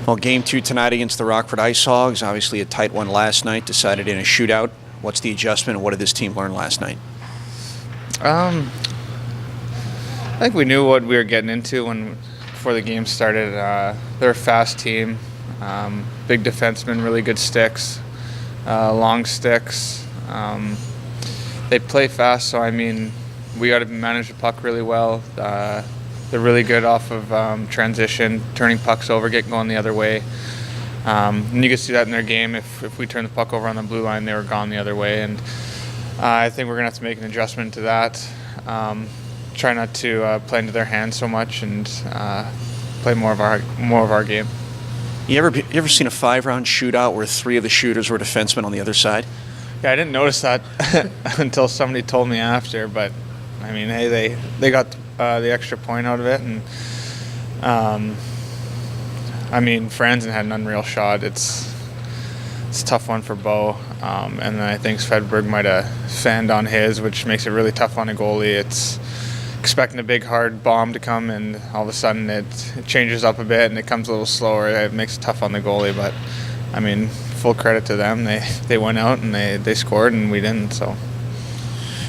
Well, game 2 tonight against the Rockford IceHogs. Obviously a tight one last night, decided in a shootout. What's the adjustment, and what did this team learn last night? I think we knew what we were getting into before the game started. They're a fast team, big defensemen, really good sticks, long sticks. They play fast, so we got to manage the puck really well. They're really good off of transition, turning pucks over, getting going the other way. And you can see that in their game. If we turn the puck over on the blue line, they were gone the other way. And I think we're going to have to make an adjustment to that. Try not to play into their hands so much and play more of our game. You ever seen a 5-round shootout where 3 of the shooters were defensemen on the other side? Yeah, I didn't notice that until somebody told me after. But hey, they got the extra point out of it, and Franzen had an unreal shot. It's a tough one for Bo, and then I think Svedberg might have fanned on his, which makes it really tough on a goalie. It's expecting a big hard bomb to come, and all of a sudden it changes up a bit and it comes a little slower. It makes it tough on the goalie, but full credit to them. They went out and they scored, and we didn't. So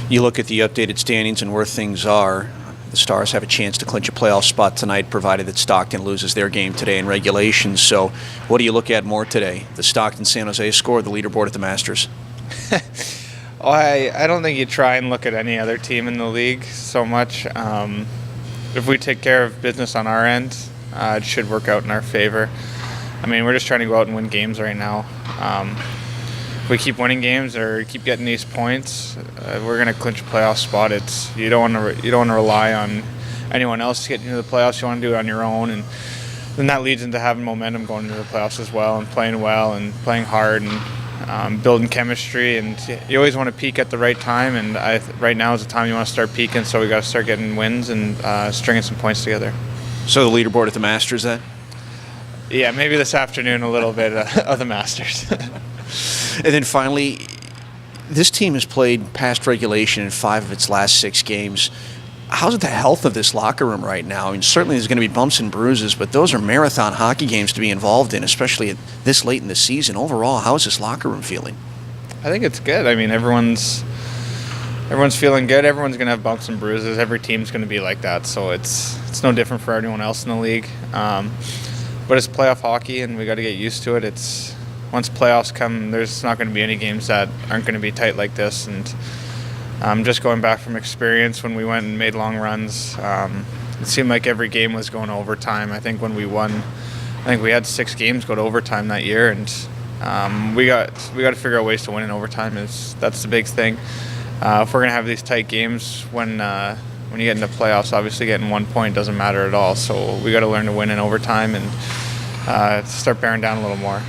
you look at the updated standings and where things are. The Stars have a chance to clinch a playoff spot tonight, provided that Stockton loses their game today in regulation. So what do you look at more today? The Stockton-San Jose score or the leaderboard at the Masters? I don't think you try and look at any other team in the league so much. If we take care of business on our end, it should work out in our favor. We're just trying to go out and win games right now. If we keep winning games or keep getting these points, we're going to clinch a playoff spot. You don't want to rely on anyone else to get into the playoffs. You want to do it on your own, and then that leads into having momentum going into the playoffs as well, and playing well and playing hard and building chemistry. And you always want to peak at the right time, and right now is the time you want to start peaking. So we got to start getting wins and stringing some points together. So the leaderboard at the Masters then? Yeah, maybe this afternoon a little bit of the Masters. And then finally, this team has played past regulation in 5 of its last 6 games. How's the health of this locker room right now? Certainly there's going to be bumps and bruises, but those are marathon hockey games to be involved in, especially this late in the season. Overall, how is this locker room feeling? I think it's good. Everyone's feeling good. Everyone's going to have bumps and bruises. Every team's going to be like that, so it's no different for anyone else in the league. But it's playoff hockey, and we got to get used to it. Once playoffs come, there's not going to be any games that aren't going to be tight like this. And just going back from experience, when we went and made long runs, it seemed like every game was going to overtime. I think when we won, we had 6 games go to overtime that year, and we got to figure out ways to win in overtime. That's the big thing. If we're going to have these tight games, when you get into playoffs, obviously getting 1 point doesn't matter at all. So we got to learn to win in overtime and start bearing down a little more.